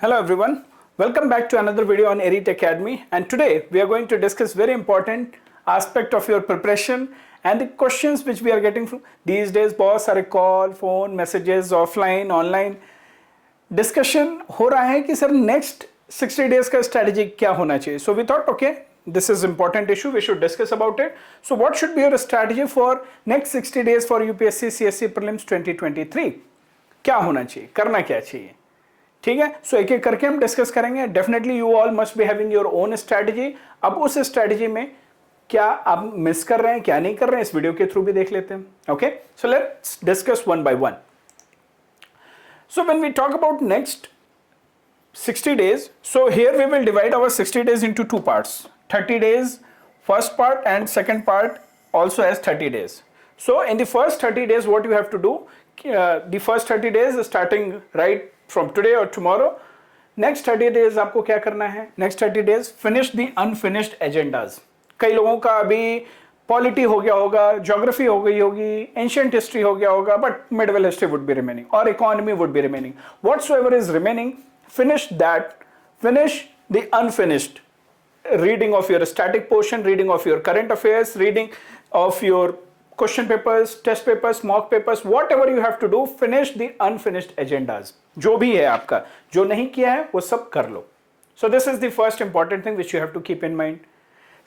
Hello everyone, welcome back to another video on Elite Academy, and today we are going to discuss very important aspect of your preparation and the questions which we are getting from these days. बहुत सारे call, phone, messages, offline, online discussion हो रहा है कि sir next 60 days का strategy क्या होना चाहिए. So we thought okay, this is important issue, we should discuss about it. So what should be your strategy for next 60 days for UPSC CSC Prelims 2023? क्या होना चाहिए, करना क्या चाहिए, ठीक है. सो एक एक करके हम डिस्कस करेंगे. Definitely you all must be having your own strategy. अब उस स्ट्रैटेजी में क्या आप मिस कर रहे हैं, क्या नहीं कर रहे हैं, इस वीडियो के थ्रू भी देख लेते हैं. Okay, so let's discuss one by one. So when we talk about next 60 days, so here we will divide our 60 days into two parts. 30 days first part and second part also as 30 days. So in the first 30 days what you have to do, the first 30 days starting right from today or tomorrow, next 30 days आपको क्या करना है. next 30 days finish the unfinished agendas. कई लोगों का अभी polity हो गया होगा, ज्योग्राफी हो गई होगी, एंशिएंट हिस्ट्री हो गया होगा, but medieval history would be remaining और economy would be remaining. Whatsoever is remaining, finish that. Finish the unfinished reading of your static portion, reading of your current affairs, reading of your question papers, test papers, mock papers, whatever you have to do. Finish the unfinished agendas. जो भी है आपका, जो नहीं किया है वो सब कर लो. So this is the first important thing which you have to keep in mind.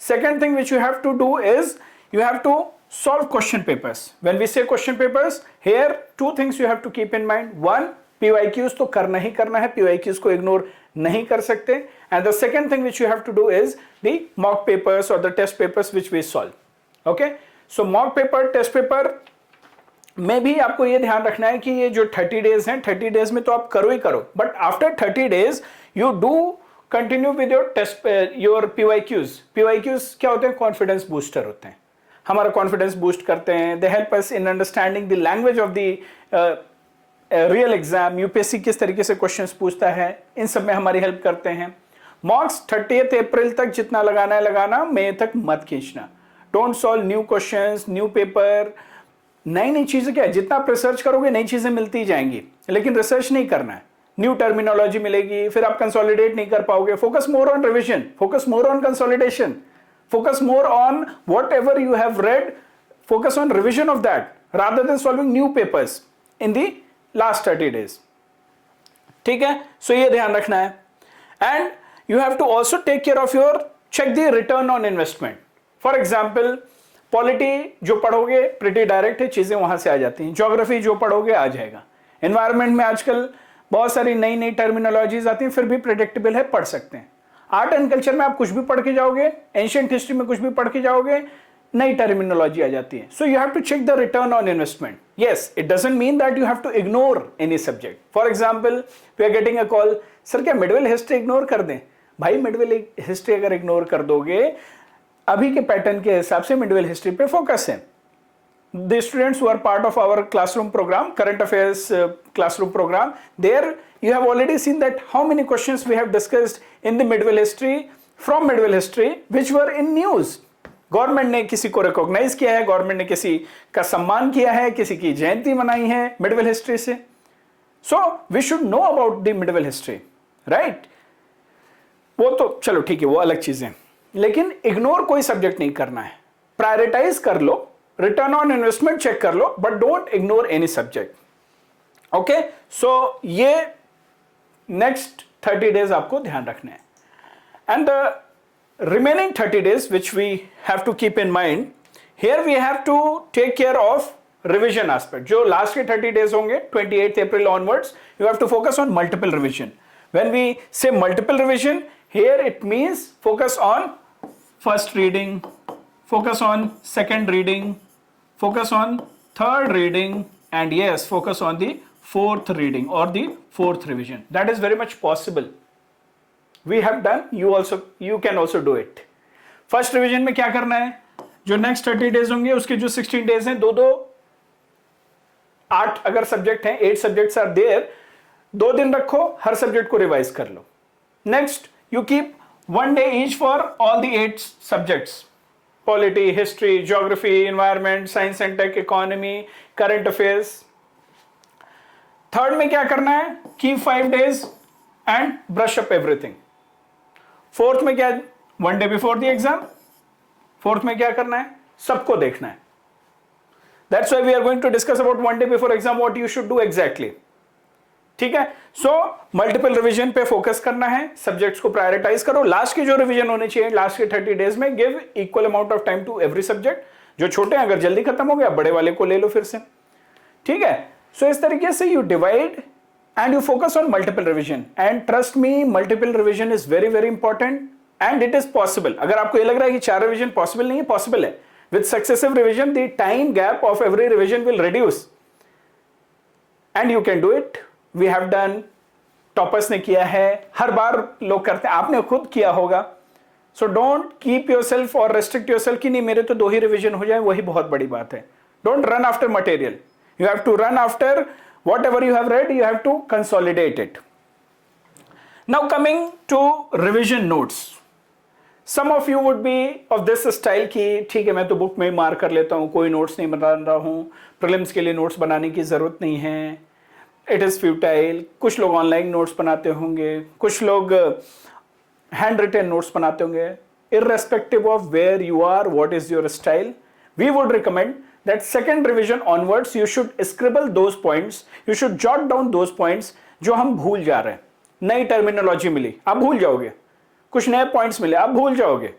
Second thing which you have to do is you have to solve question papers. When we say question papers, here two things you have to keep in mind. One, PYQs तो करना ही करना है, PYQs को ignore नहीं कर सकते. And the second thing which you have to do is the mock papers or the test papers which we solve. Okay, so mock paper, test paper में भी आपको ये ध्यान रखना है कि ये जो 30 days हैं, 30 days में तो आप करो ही करो, but after 30 days you do continue with your test, your PYQs. PYQs क्या होते हैं? कॉन्फिडेंस बूस्टर होते हैं, हमारा कॉन्फिडेंस बूस्ट करते हैं. They help us in understanding the language of the real exam. UPSC किस तरीके से क्वेश्चंस पूछता है, इन सब में हमारी हेल्प करते हैं. मॉक्स 30 अप्रैल तक जितना लगाना है लगाना, मई तक मत खींचना. Don't solve new questions, new paper. नई नई चीजें क्या है, जितना आप रिसर्च करोगे नई चीजें मिलती जाएंगी, लेकिन रिसर्च नहीं करना है. न्यू टर्मिनोलॉजी मिलेगी, फिर आप कंसोलिडेट नहीं कर पाओगे. Focus more on revision, focus more on consolidation, focus more on whatever you have read, focus on revision of that rather than solving new papers in the last 30 days. ठीक है, so ये ध्यान रखना है. And you have to also take care of your, check the return on investment. For example polity जो पढ़ोगे pretty direct है, चीजें वहां से आ जाती हैं. ज्योग्राफी जो पढ़ोगे आ जाएगा. एनवायरमेंट में आजकल बहुत सारी नई नई टर्मिनोलॉजीज आती हैं, फिर भी प्रेडिक्टेबल है, पढ़ सकते हैं. आर्ट एंड कल्चर में आप कुछ भी पढ़ के जाओगे, एंशिएंट हिस्ट्री में कुछ भी पढ़ के जाओगे, नई टर्मिनोलॉजी आ जाती है. So you have to check the return on investment. Yes, it doesn't mean that you have to ignore any subject. For example we are getting a call, sir क्या मिडवेल हिस्ट्री इग्नोर कर दें? भाई Midvale history अगर ignore कर दोगे, अभी के pattern के हिसाब से मिडवेल हिस्ट्री पे फोकस है. The students who are part of our classroom program, current affairs classroom program, there you have already seen that how many questions we have discussed in the medieval history, from medieval history, which were in news. Government ने किसी को recognise किया है, government ने किसी का सम्मान किया है, किसी की जयंती मनाई है मिडवेल हिस्ट्री से. So we should know about the medieval history, right. वो तो चलो ठीक है, वो अलग चीजें, लेकिन इग्नोर कोई सब्जेक्ट नहीं करना है. प्रायोरिटाइज कर लो, रिटर्न ऑन इन्वेस्टमेंट चेक कर लो, but don't ignore any subject. Okay, so ये नेक्स्ट 30 days आपको ध्यान रखना है. And the remaining 30 days which we have to keep in mind, here we have to take care of revision aspect. जो last के 30 days होंगे 28th April onwards, you have to focus on multiple revision. When we say multiple revision, here it means focus on first reading, focus on second reading, focus on third reading, and yes, focus on the fourth reading or the fourth revision. That is very much possible. We have done, you can also do it. First revision में क्या करना है, जो next 30 days होंगे उसके जो 16 days हैं, 8 अगर सब्जेक्ट हैं, 8 सब्जेक्ट्स आर देयर, 2 दिन रखो, हर सब्जेक्ट को रिवाइज कर लो. Next you keep 1 day each for all the 8 subjects, polity, history, geography, environment, science and tech, economy, current affairs. Third में क्या करना है, keep 5 days and brush up everything. Fourth में क्या, one day before the exam, fourth में क्या करना है, सबको देखना है। That's why we are going to discuss about one day before exam what you should do exactly. ठीक है, सो मल्टीपल रिवीजन पे फोकस करना है, सब्जेक्ट्स को प्रायोरिटाइज करो। लास्ट की जो रिवीजन होने चाहिए लास्ट के 30 डेज में, give equal amount of time to every subject. जो छोटे हैं अगर जल्दी खत्म हो गया, बड़े वाले को ले लो फिर से। ठीक है, सो इस तरीके से you divide and you focus on multiple revision, and trust me multiple revision is very very important and it is possible। अगर आपको ये लग रहा है कि 4 रिवीजन पॉसिबल नहीं है, पॉसिबल है। with successive revision the time gap of every revision will reduce and you can do it। we have done, toppers ने किया है, हर बार लोग करते हैं, आपने खुद किया होगा। so don't keep yourself or restrict yourself कि नहीं मेरे तो 2 ही रिवीजन हो जाए, वही बहुत बड़ी बात है। don't run after material, you have to run after whatever you have read, you have to consolidate it। now coming to revision notes, some of you would be of this style कि ठीक है मैं तो book में mark कर लेता हूं, कोई नोट्स नहीं बना रहा हूं, प्रीलिम्स के लिए नोट्स बनाने की जरूरत नहीं है, इट इज फ्यूटाइल। कुछ लोग ऑनलाइन नोट्स बनाते होंगे, कुछ लोग हैंड रिटन नोट्स बनाते होंगे। irrespective of where you are, what is your style, we would recommend that second revision onwards you should scribble those points, you should jot down those points जो हम भूल जा रहे हैं। नई टर्मिनोलॉजी मिली, आप भूल जाओगे, कुछ नए पॉइंट्स मिले, आप भूल जाओगे।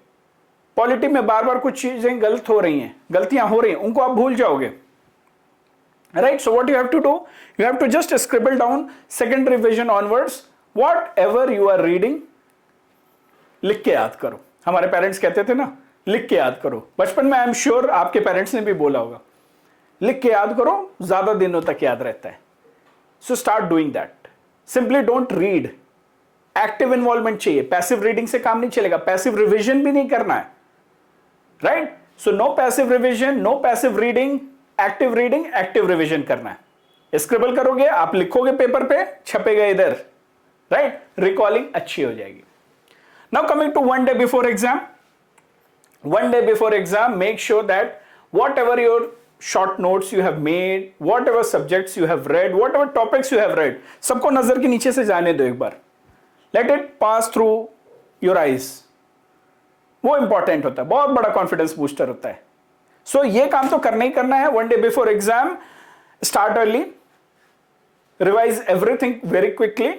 पॉलिटी में बार बार कुछ चीजें गलत हो रही हैं, गलतियां हो रही हैं, उनको आप भूल जाओगे। Right, so what you have to do, you have to just scribble down second revision onwards whatever you are reading. लिख के याद करो, हमारे पेरेंट्स कहते थे ना लिख के याद करो, बचपन में आई एम श्योर आपके पेरेंट्स ने भी बोला होगा, लिख के याद करो ज्यादा दिनों तक याद रहता है। So start doing that, simply don't read, active involvement चाहिए, पैसिव रीडिंग से काम नहीं चलेगा, पैसिव रिविजन भी नहीं करना है। Right, so no passive revision, no passive reading, active reading, active revision करना है। स्क्रिबल करोगे, आप लिखोगे पेपर पे, छपेगा इधर। राइट, रिकॉलिंग अच्छी हो जाएगी। Now coming to one day before exam, one day before exam make sure that whatever your short notes you have made, whatever subjects you have read, whatever topics you have read, सबको नजर के नीचे से जाने दो एक बार, let it pass through your eyes। वो important होता है, बहुत बड़ा कॉन्फिडेंस बूस्टर होता है। सो ये काम तो करना ही करना है। One day before exam start early, revise everything very quickly,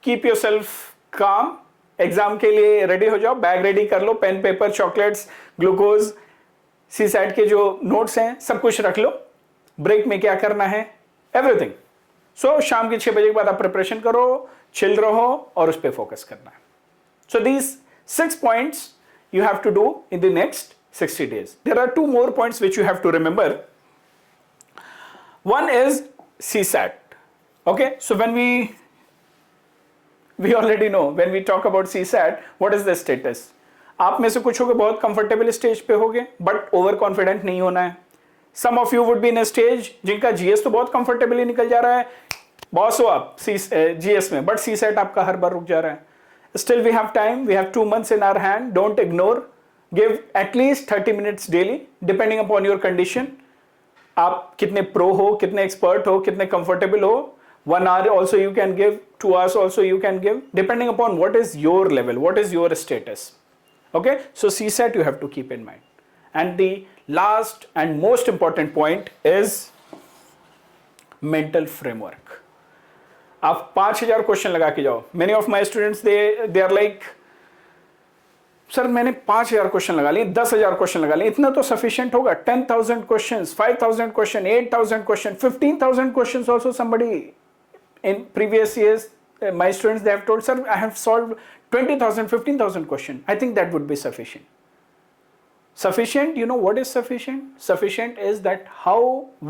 keep yourself calm, exam के लिए रेडी हो जाओ, बैग रेडी कर लो, pen paper chocolates glucose CSAT के जो नोट्स हैं सब कुछ रख लो। ब्रेक में क्या करना है, एवरीथिंग। सो शाम के 6 बजे के बाद आप प्रिपरेशन करो, चिल रहो और उस पर फोकस करना है। So these 6 points you have to do in the next 60 days। There are 2 more points which you have to remember। One is CSAT। Okay, so when we already know when we talk about CSAT what is the status। आप में से कुछ होगे बहुत comfortable stage पे होगे but over confident नहीं होना है। Some of you would be in a stage जिनका GS तो बहुत कंफर्टेबली निकल जा रहा है, बॉस हो आप GS में, बट CSAT आपका हर बार रुक जा रहा है। Still we have time, we have 2 months in our hand, don't ignore, give at least 30 minutes daily depending upon your condition। आप कितने प्रो हो, कितने एक्सपर्ट हो, कितने कंफर्टेबल हो, 1 hour also you can give, 2 hours also you can give, depending upon what is your level, what is your status। Okay, so CSAT you have to keep in mind। And the last and most important point is mental framework। आप 5000 question लगा के जाओ। Many of my students they are like sir मैंने 5000 question लगा लिए, 10,000 question लगा लिए, इतना तो सफिशिएंट होगा। 10,000 question, 5,000 question, 8,000 question, 15,000 question also somebody in previous years my students they have told sir I have solved 20,000 15,000 question। I think that would be sufficient। Sufficient, you know what is sufficient? Sufficient is that how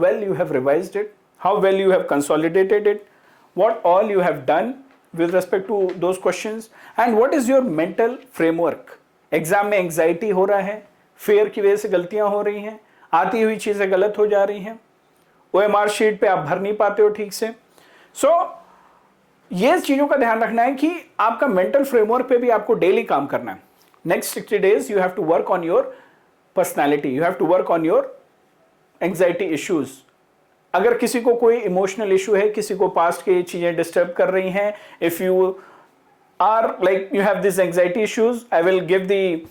well you have revised it, how well you have consolidated it, what all you have done with respect to those questions, and what is your mental framework। Exam में anxiety हो रहा है, fair की वजह से गलतियां हो रही हैं, आती हुई चीजें गलत हो जा रही हैं, OMR शीट पे आप भर नहीं पाते हो ठीक से। सो ये चीजों का ध्यान रखना है कि आपका मेंटल फ्रेमवर्क पे भी आपको डेली काम करना है। Next 60 days you have to work on your personality, you have to work on your anxiety issues. अगर किसी को कोई इमोशनल इशू है, किसी को पास्ट की चीजें डिस्टर्ब कर रही हैं, if you are like you have these anxiety issues, I will give the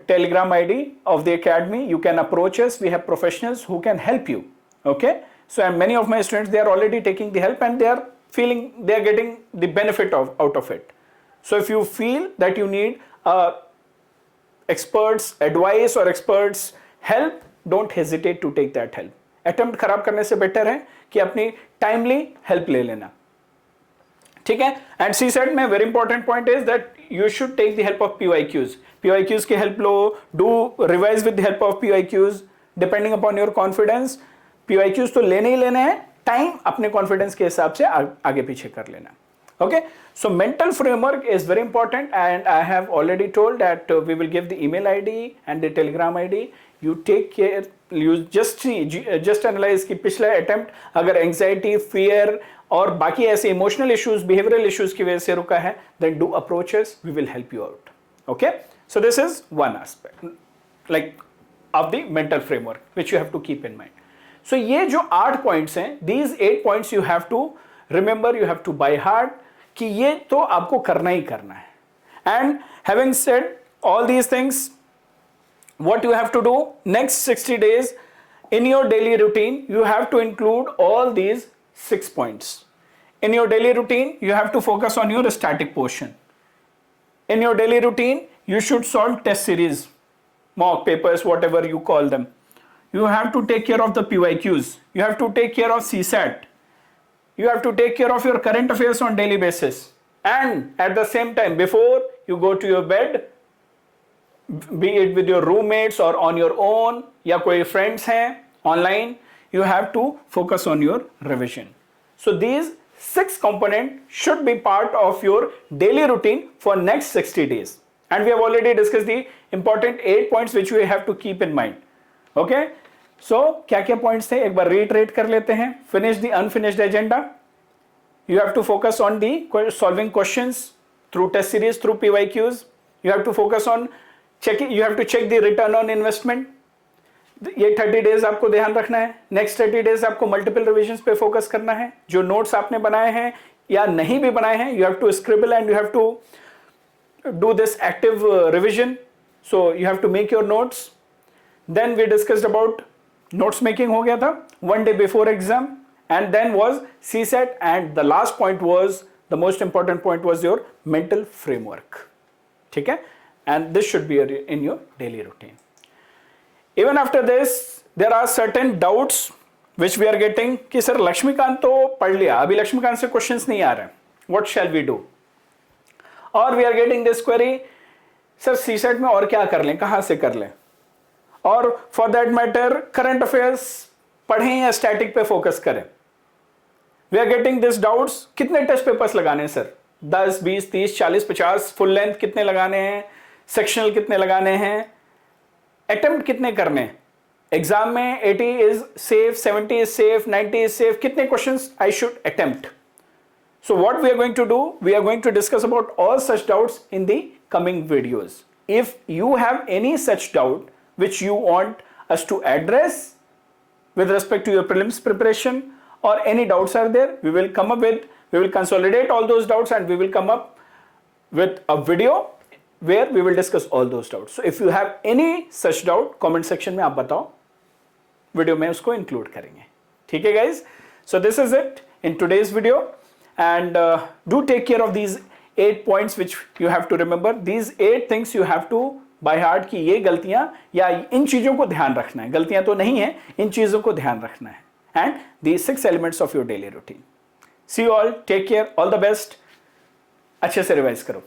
Telegram ID of the academy. You can approach us. We have professionals who can help you. Okay. So and many of my students, they are already taking the help and they are feeling they are getting the benefit out of it. So if you feel that you need experts advice or experts help, don't hesitate to take that help. Attempt खराब करने से better है कि अपनी timely help ले लेना. ठीक है. And CSAT में very important point is that you should take the help of PYQs. PYQs की help low, do revise with the help of PYQs depending upon your confidence. PYQs तो लेने ही लेने हैं, टाइम अपने कॉन्फिडेंस के हिसाब से आगे पीछे कर लेना. Okay, so mental framework is very important and I have already told that we will give the email ID and the Telegram ID. You take care, you just see, just analyze कि पिछला attempt अगर anxiety, fear और बाकी ऐसे emotional issues, behavioral issues की वजह से रुका है, then do approach us, we will help you out. Okay, so this is one aspect like of the mental framework which you have to keep in mind. So ये जो 8 points हैं, these 8 points you have to remember, you have to by heart कि ये तो आपको करना ही करना है. And having said all these things, what you have to do next 60 days in your daily routine, you have to include all these 6 points. In your daily routine, you have to focus on your static portion. In your daily routine, you should solve test series, mock papers, whatever you call them. You have to take care of the PYQs. You have to take care of CSAT. You have to take care of your current affairs on daily basis. And at the same time, before you go to your bed, be it with your roommates or on your own, या कोई friends हैं online, you have to focus on your revision. So these 6 components should be part of your daily routine for next 60 days. And we have already discussed the important 8 points which we have to keep in mind. Okay, so क्या क्या points थे एक बार reiterate कर लेते हैं. Finish the unfinished agenda. You have to focus on the solving questions through test series, through PYQs. You have to focus on checking. You have to check the return on investment. ये 30 days आपको ध्यान रखना है. Next 30 days आपको multiple revisions पे focus करना है. जो notes आपने बनाए हैं या नहीं भी बनाए हैं, you have to scribble and you have to do this active revision. So you have to make your notes. Then we discussed about notes making हो गया था one day before exam, and then was CSAT, and the last point was the most important point was your mental framework. ठीक है, and this should be in your daily routine. Even after this, there are certain doubts which we are getting कि sir Laxmikant तो पढ़ लिया, अभी लक्ष्मीकांत से questions नहीं आ रहे, what shall we do? Or we are getting this query, sir CSAT में और क्या कर लें, कहाँ से कर लें? और for that matter current affairs पढ़ें या स्टैटिक पे फोकस करें. We are getting this doubts. कितने टेस्ट पेपर्स लगाने हैं सर? 10, 20, 30, 40, 50. फुल लेंथ कितने लगाने हैं? सेक्शनल कितने लगाने हैं? अटेम्प्ट कितने करने हैं? एग्जाम में 80 is safe, 70 is safe, 90 is safe. कितने questions I should attempt? So what we are going to do, we are going to discuss about all such doubts in the coming videos. If you have any such doubt which you want us to address with respect to your prelims preparation, or any doubts are there, we will consolidate all those doubts and we will come up with a video where we will discuss all those doubts. So if you have any such doubt, comment section में आप बताओ, video में उसको include करेंगे. ठीक है guys? So this is it in today's video, and do take care of these 8 points which you have to remember. These 8 things you have to by heart की ये गलतियां या इन चीजों को ध्यान रखना है. गलतियां तो नहीं है, इन चीजों को ध्यान रखना है. And the 6 elements of your daily routine. See you all, take care, all the best. अच्छे से रिवाइज करो.